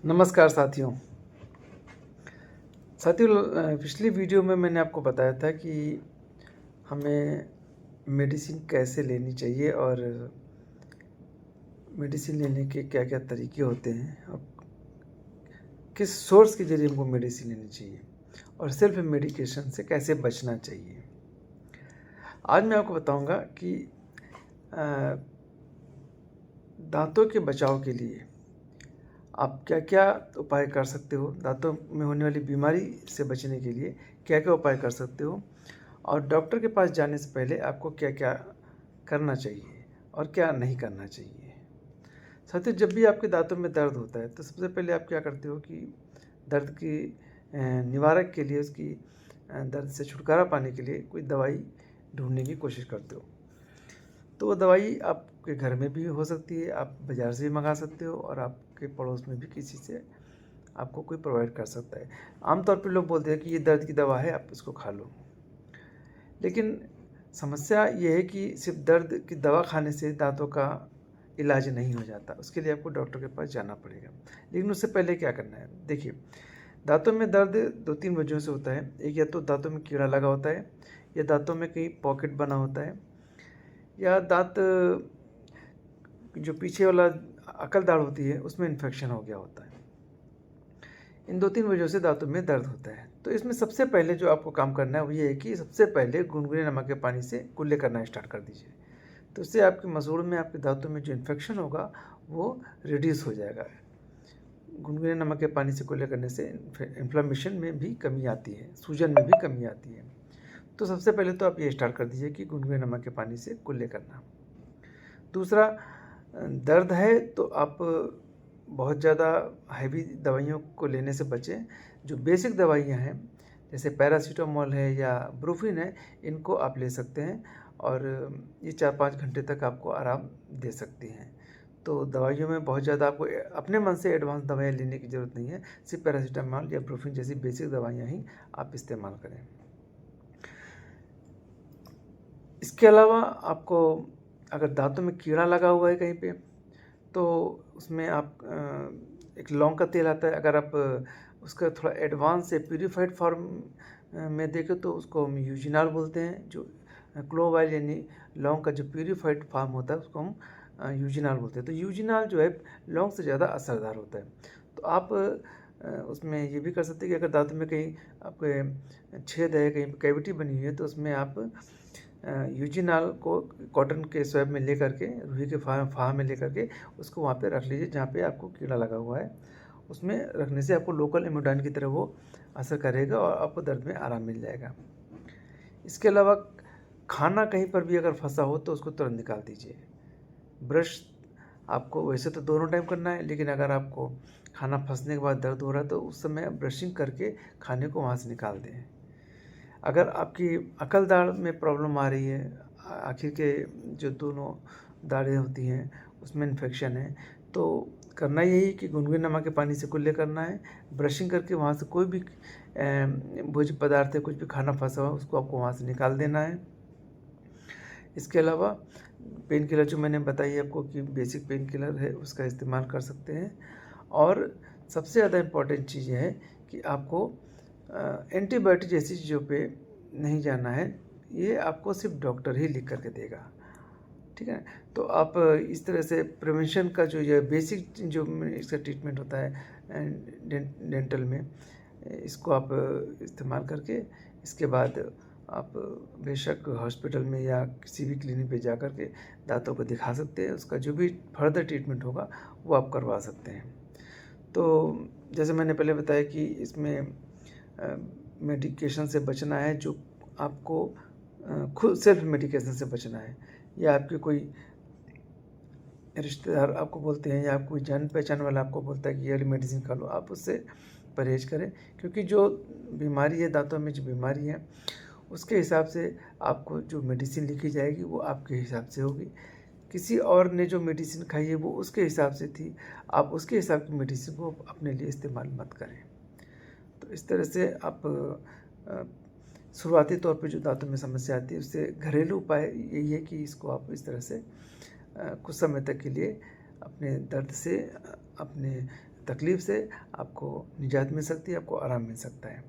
नमस्कार साथियों, पिछली वीडियो में मैंने आपको बताया था कि हमें मेडिसिन कैसे लेनी चाहिए और मेडिसिन लेने के क्या-क्या तरीके होते हैं और किस सोर्स के ज़रिए हमको मेडिसिन लेनी चाहिए और सेल्फ मेडिकेशन से कैसे बचना चाहिए। आज मैं आपको बताऊंगा कि दांतों के बचाव के लिए आप क्या-क्या उपाय कर सकते हो, दांतों में होने वाली बीमारी से बचने के लिए क्या-क्या उपाय कर सकते हो और डॉक्टर के पास जाने से पहले आपको क्या-क्या करना चाहिए और क्या नहीं करना चाहिए। साथियों, जब भी आपके दांतों में दर्द होता है तो सबसे पहले आप क्या करते हो कि दर्द की निवारक के लिए दर्द से छुटकारा पाने के लिए कोई दवाई ढूँढने की कोशिश करते हो। तो वो दवाई आपके घर में भी हो सकती है, आप बाज़ार से भी मंगा सकते हो और आपके पड़ोस में भी किसी से आपको कोई प्रोवाइड कर सकता है। आमतौर पे लोग बोलते हैं कि ये दर्द की दवा है, आप इसको खा लो। लेकिन समस्या ये है कि सिर्फ दर्द की दवा खाने से दांतों का इलाज नहीं हो जाता, उसके लिए आपको डॉक्टर के पास जाना पड़ेगा। लेकिन उससे पहले क्या करना है, देखिए, दांतों में दर्द 2-3 वजहों से होता है। एक, या तो दांतों में कीड़ा लगा होता है, या दांतों में कहीं पॉकेट बना होता है, या दांत जो पीछे वाला अकल दाढ़ होती है उसमें इन्फेक्शन हो गया होता है। इन 2-3 वजहों से दांतों में दर्द होता है। तो इसमें सबसे पहले जो आपको काम करना है वो ये है कि सबसे पहले गुनगुने नमक के पानी से कुल्ले करना स्टार्ट कर दीजिए। तो इससे आपके मसूड़ में, आपके दांतों में जो इन्फेक्शन होगा वो रिड्यूस हो जाएगा। गुनगुने नमक के पानी से कुल्ले करने से इन्फ्लेमेशन में भी कमी आती है, सूजन में भी कमी आती है। तो सबसे पहले तो आप ये स्टार्ट कर दीजिए कि गुनगुने नमक के पानी से कुल्ले करना। दूसरा, दर्द है तो आप बहुत ज़्यादा हैवी दवाइयों को लेने से बचें। जो बेसिक दवाइयाँ हैं जैसे पैरासीटामोल है या ब्रूफिन है, इनको आप ले सकते हैं और ये 4-5 घंटे तक आपको आराम दे सकती हैं। तो दवाइयों में बहुत ज़्यादा आपको अपने मन से एडवांस दवाइयाँ लेने की ज़रूरत नहीं है। सिर्फ पैरासीटामोल या ब्रूफिन जैसी बेसिक दवाइयाँ ही आप इस्तेमाल करें। इसके अलावा आपको अगर दांतों में कीड़ा लगा हुआ है कहीं पे, तो उसमें आप एक लौंग का तेल आता है। अगर आप उसका थोड़ा एडवांस या प्यूरिफाइड फॉर्म में देखें तो उसको हम यूजिनॉल बोलते हैं। जो क्लोव ऑयल यानी लौंग का जो प्यूरिफाइड फॉर्म होता है उसको हम यूजिनॉल बोलते हैं। तो यूजिनॉल जो है लौंग से ज़्यादा असरदार होता है। तो आप उसमें ये भी कर सकते हैं कि अगर दांतों में कहीं आपके छेद है, कहीं कैविटी बनी हुई है, तो उसमें आप यूजिनॉल को कॉटन के स्वैब में ले करके, रुई के फाह में ले करके उसको वहाँ पे रख लीजिए जहाँ पे आपको कीड़ा लगा हुआ है। उसमें रखने से आपको लोकल इम्यूडाइन की तरह वो असर करेगा और आपको दर्द में आराम मिल जाएगा। इसके अलावा खाना कहीं पर भी अगर फंसा हो तो उसको तुरंत निकाल दीजिए। ब्रश आपको वैसे तो दोनों टाइम करना है, लेकिन अगर आपको खाना फंसने के बाद दर्द हो रहा है तो उस समय ब्रशिंग करके खाने को वहाँ से निकाल दें। अगर आपकी अकल दाढ़ में प्रॉब्लम आ रही है, आखिर के जो दोनों दाढ़ें होती हैं उसमें इन्फेक्शन है, तो करना यही कि गुनगुने नमक के पानी से कुल्ले करना है। ब्रशिंग करके वहाँ से कोई भी भोज्य पदार्थ है, कुछ भी खाना फंसा हुआ उसको आपको वहाँ से निकाल देना है। इसके अलावा पेन किलर जो मैंने बताई आपको कि बेसिक पेन किलर है उसका इस्तेमाल कर सकते हैं। और सबसे ज़्यादा इम्पॉर्टेंट चीज़ ये है कि आपको एंटीबायोटिक जैसी चीज़ों पे नहीं जाना है। ये आपको सिर्फ डॉक्टर ही लिख करके देगा, ठीक है। तो आप इस तरह से प्रिवेंशन का जो ये बेसिक जो इसका ट्रीटमेंट होता है डेंटल में, इसको आप इस्तेमाल करके इसके बाद आप बेशक हॉस्पिटल में या किसी भी क्लिनिक पे जा कर के दांतों को दिखा सकते हैं। उसका जो भी फर्दर ट्रीटमेंट होगा वो आप करवा सकते हैं। तो जैसे मैंने पहले बताया कि इसमें मेडिकेशन से बचना है, जो आपको खुद सेल्फ मेडिकेशन से बचना है, या आपके कोई रिश्तेदार आपको बोलते हैं या कोई जान पहचान वाला आपको बोलता है कि ये वाली मेडिसिन खा लो, आप उससे परहेज करें। क्योंकि जो बीमारी है, दांतों में जो बीमारी है, उसके हिसाब से आपको जो मेडिसिन लिखी जाएगी वो आपके हिसाब से होगी। किसी और ने जो मेडिसिन खाई है वो उसके हिसाब से थी, आप उसके हिसाब की मेडिसिन को अपने लिए इस्तेमाल मत करें। तो इस तरह से आप शुरुआती तौर पे जो दांतों में समस्या आती है उससे घरेलू उपाय यही है कि इसको आप इस तरह से कुछ समय तक के लिए अपने दर्द से अपने तकलीफ़ से आपको निजात मिल सकती है, आपको आराम मिल सकता है।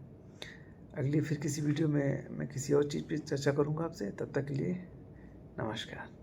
अगली फिर किसी वीडियो में मैं किसी और चीज़ पे चर्चा करूँगा आपसे, तब तक के लिए नमस्कार।